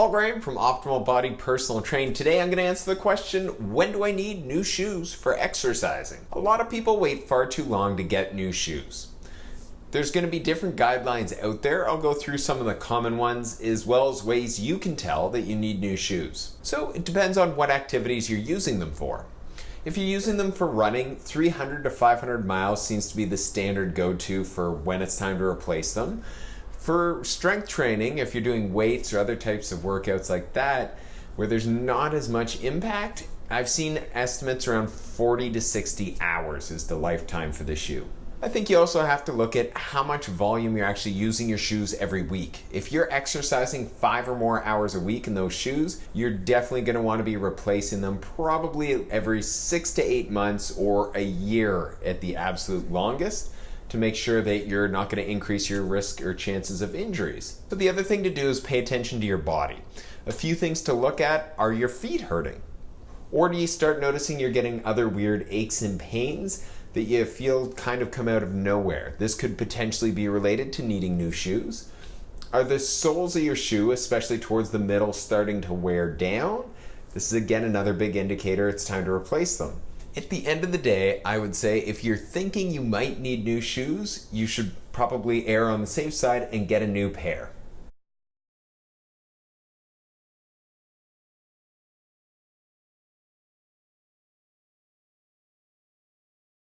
Paul Graham from Optimal Body Personal Training. Today I'm going to answer the question, when do I need new shoes for exercising? A lot of people wait far too long to get new shoes. There's going to be different guidelines out there. I'll go through some of the common ones as well as ways you can tell that you need new shoes. So it depends on what activities you're using them for. If you're using them for running, 300 to 500 miles seems to be the standard go-to for when it's time to replace them. For strength training, if you're doing weights or other types of workouts like that, where there's not as much impact, I've seen estimates around 40 to 60 hours is the lifetime for the shoe. I think you also have to look at how much volume you're actually using your shoes every week. If you're exercising 5 or more hours a week in those shoes, you're definitely going to want to be replacing them probably every 6 to 8 months or a year at the absolute longest, to make sure that you're not going to increase your risk or chances of injuries. But the other thing to do is pay attention to your body. A few things to look at are your feet hurting? Or do you start noticing you're getting other weird aches and pains that you feel kind of come out of nowhere? This could potentially be related to needing new shoes. Are the soles of your shoe, especially towards the middle, starting to wear down? This is again another big indicator it's time to replace them. At the end of the day, I would say if you're thinking you might need new shoes, you should probably err on the safe side and get a new pair.